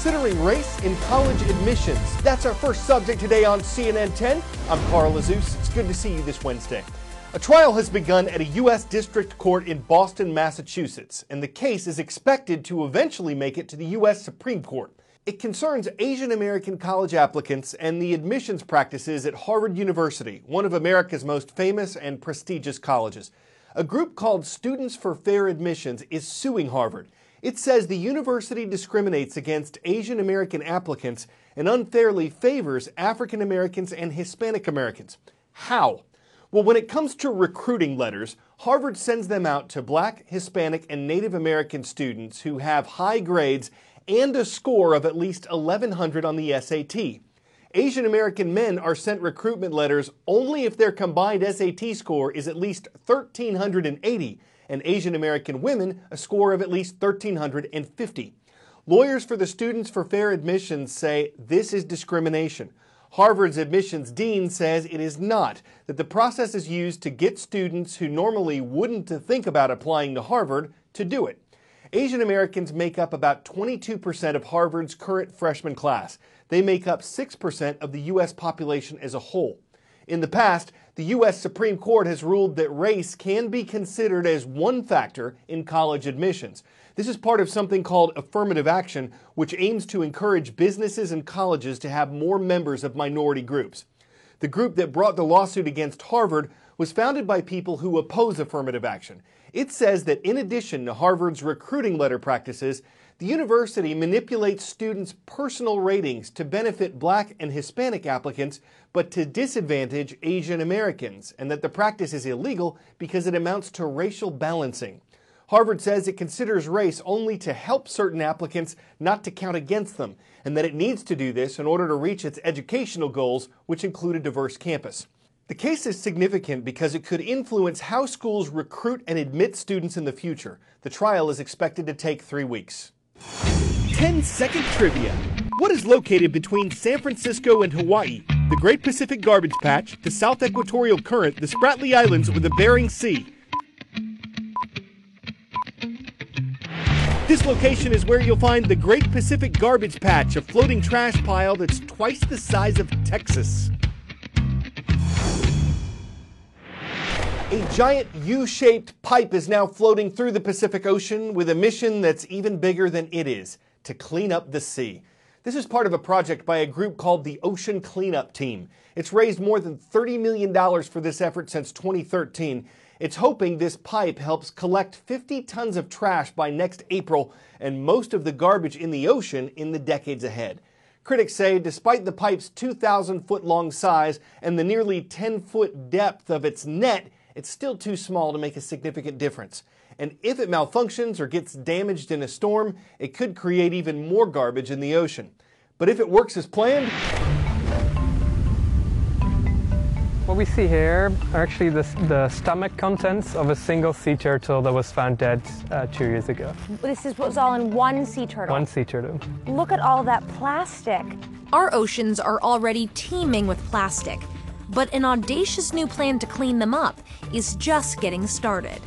considering race in college admissions. That's our first subject today on CNN 10. I'm Carl Azus. It's good to see you this Wednesday. A trial has begun at a U.S. District Court in Boston, Massachusetts, and the case is expected to eventually make it to the U.S. Supreme Court. It concerns Asian American college applicants and the admissions practices at Harvard University, one of America's most famous and prestigious colleges. A group called Students for Fair Admissions is suing Harvard. It says the university discriminates against Asian American applicants and unfairly favors African Americans and Hispanic Americans. How? Well, when it comes to recruiting letters, Harvard sends them out to Black, Hispanic, and Native American students who have high grades and a score of at least 1,100 on the SAT. Asian American men are sent recruitment letters only if their combined SAT score is at least 1,380, and Asian American women a score of at least 1,350. Lawyers for the Students for Fair Admissions say this is discrimination. Harvard's admissions dean says it is not, that the process is used to get students who normally wouldn't think about applying to Harvard to do it. Asian Americans make up about 22% of Harvard's current freshman class. They make up 6% of the U.S. population as a whole. In the past, the U.S. Supreme Court has ruled that race can be considered as one factor in college admissions. This is part of something called affirmative action, which aims to encourage businesses and colleges to have more members of minority groups. The group that brought the lawsuit against Harvard was founded by people who oppose affirmative action. It says that in addition to Harvard's recruiting letter practices, the university manipulates students' personal ratings to benefit Black and Hispanic applicants, but to disadvantage Asian Americans, and that the practice is illegal because it amounts to racial balancing. Harvard says it considers race only to help certain applicants, not to count against them, and that it needs to do this in order to reach its educational goals, which include a diverse campus. The case is significant because it could influence how schools recruit and admit students in the future. The trial is expected to take 3 weeks. 10-second trivia. What is located between San Francisco and Hawaii? The Great Pacific Garbage Patch, the South Equatorial Current, the Spratly Islands, or the Bering Sea? This location is where you'll find the Great Pacific Garbage Patch, a floating trash pile that's twice the size of Texas. A giant U-shaped pipe is now floating through the Pacific Ocean with a mission that's even bigger than it is, to clean up the sea. This is part of a project by a group called the Ocean Cleanup Team. It's raised more than $30 million for this effort since 2013. It's hoping this pipe helps collect 50 tons of trash by next April and most of the garbage in the ocean in the decades ahead. Critics say despite the pipe's 2,000-foot-long size and the nearly 10-foot depth of its net, it's still too small to make a significant difference. And if it malfunctions or gets damaged in a storm, it could create even more garbage in the ocean. But if it works as planned... What we see here are actually the stomach contents of a single sea turtle that was found dead 2 years ago. This is what's all in one sea turtle? One sea turtle. Look at all that plastic. Our oceans are already teeming with plastic, but an audacious new plan to clean them up is just getting started.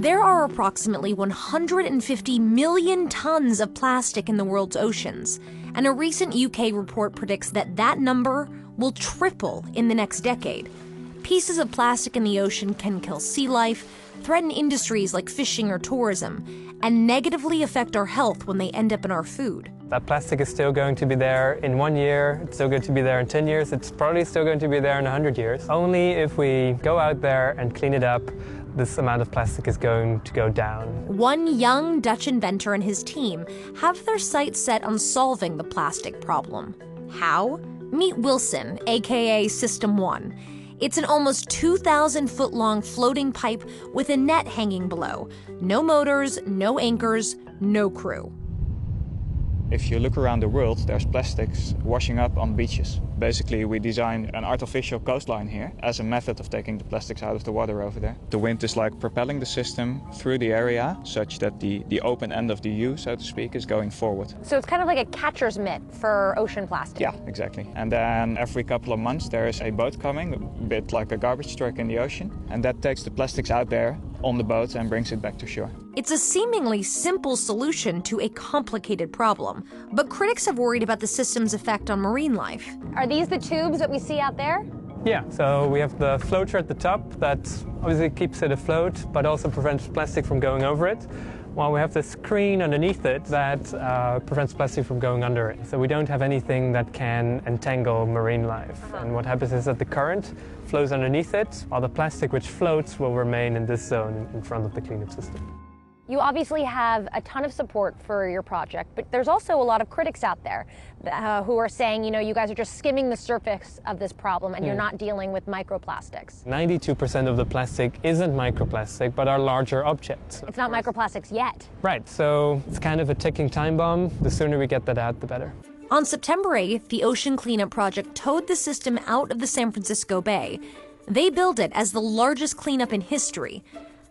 There are approximately 150 million tons of plastic in the world's oceans, and a recent UK report predicts that that number will triple in the next decade. Pieces of plastic in the ocean can kill sea life, threaten industries like fishing or tourism, and negatively affect our health when they end up in our food. That plastic is still going to be there in 1 year, it's still going to be there in 10 years, it's probably still going to be there in 100 years. Only if we go out there and clean it up, this amount of plastic is going to go down. One young Dutch inventor and his team have their sights set on solving the plastic problem. How? Meet Wilson, aka System 1. It's an almost 2,000-foot-long floating pipe with a net hanging below. No motors, no anchors, no crew. If you look around the world, there's plastics washing up on beaches. Basically, we designed an artificial coastline here as a method of taking the plastics out of the water over there. The wind is like propelling the system through the area such that the open end of the U, so to speak, is going forward. So it's kind of like a catcher's mitt for ocean plastic. Yeah, exactly. And then every couple of months there is a boat coming, a bit like a garbage truck in the ocean, and that takes the plastics out there on the boat and brings it back to shore. It's a seemingly simple solution to a complicated problem, but critics have worried about the system's effect on marine life. Are these the tubes that we see out there? Yeah, so we have the floater at the top that obviously keeps it afloat, but also prevents plastic from going over it, while we have the screen underneath it that prevents plastic from going under it. So we don't have anything that can entangle marine life. And what happens is that the current flows underneath it, while the plastic which floats will remain in this zone in front of the cleanup system. You obviously have a ton of support for your project, but there's also a lot of critics out there who are saying, you know, you guys are just skimming the surface of this problem and you're not dealing with microplastics. 92% of the plastic isn't microplastic, but are larger objects. It's not microplastics yet. Right, so it's kind of a ticking time bomb. The sooner we get that out, the better. On September 8th, the Ocean Cleanup Project towed the system out of the San Francisco Bay. They billed it as the largest cleanup in history.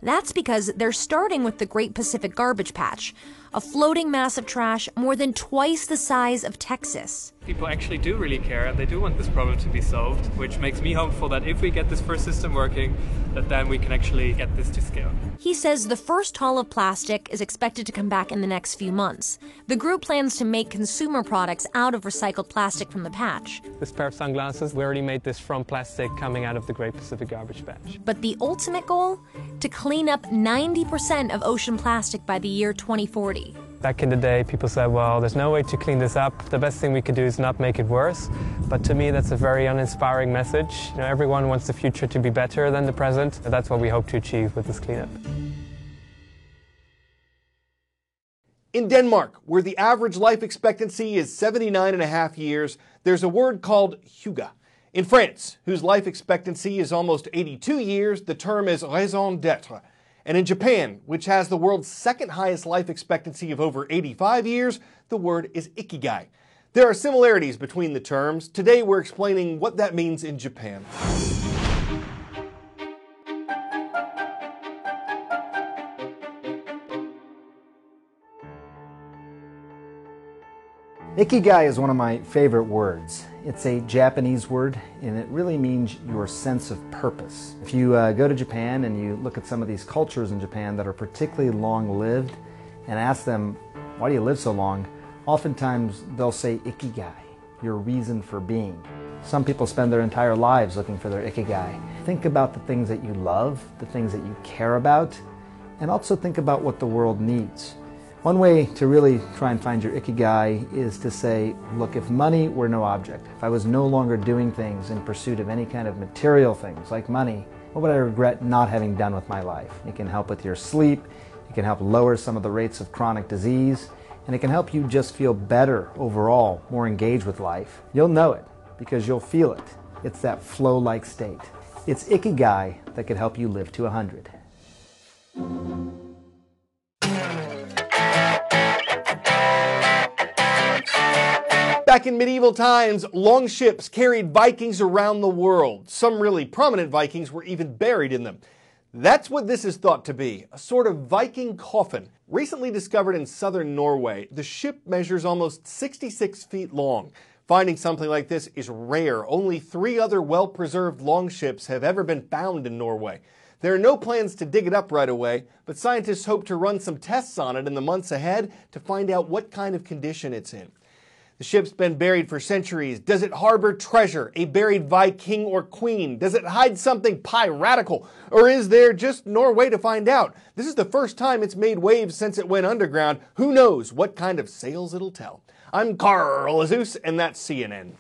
That's because they're starting with the Great Pacific Garbage Patch, a floating mass of trash more than twice the size of Texas. People actually do really care, and they do want this problem to be solved, which makes me hopeful that if we get this first system working, that then we can actually get this to scale. He says the first haul of plastic is expected to come back in the next few months. The group plans to make consumer products out of recycled plastic from the patch. This pair of sunglasses, we already made this from plastic coming out of the Great Pacific Garbage Patch. But the ultimate goal? To clean up 90% of ocean plastic by the year 2040. Back in the day, people said, well, there's no way to clean this up. The best thing we could do is not make it worse. But to me, that's a very uninspiring message. You know, everyone wants the future to be better than the present. And that's what we hope to achieve with this cleanup. In Denmark, where the average life expectancy is 79.5 years, there's a word called hygge. In France, whose life expectancy is almost 82 years, the term is raison d'être. And in Japan, which has the world's second highest life expectancy of over 85 years, the word is ikigai. There are similarities between the terms. Today we're explaining what that means in Japan. Ikigai is one of my favorite words. It's a Japanese word, and it really means your sense of purpose. If you go to Japan and you look at some of these cultures in Japan that are particularly long-lived and ask them, why do you live so long? Oftentimes they'll say Ikigai, your reason for being. Some people spend their entire lives looking for their Ikigai. Think about the things that you love, the things that you care about, and also think about what the world needs. One way to really try and find your Ikigai is to say, look, if money were no object, if I was no longer doing things in pursuit of any kind of material things like money, what would I regret not having done with my life? It can help with your sleep, it can help lower some of the rates of chronic disease, and it can help you just feel better overall, more engaged with life. You'll know it because you'll feel it. It's that flow-like state. It's Ikigai that could help you live to 100. Back in medieval times, long ships carried Vikings around the world. Some really prominent Vikings were even buried in them. That's what this is thought to be, a sort of Viking coffin. Recently discovered in southern Norway, the ship measures almost 66 feet long. Finding something like this is rare. Only 3 other well-preserved longships have ever been found in Norway. There are no plans to dig it up right away, but scientists hope to run some tests on it in the months ahead to find out what kind of condition it's in. The ship's been buried for centuries. Does it harbor treasure, a buried Viking or queen? Does it hide something piratical? Or is there just Norway to find out? This is the first time it's made waves since it went underground. Who knows what kind of sails it'll tell? I'm Carl Azuz, and that's CNN.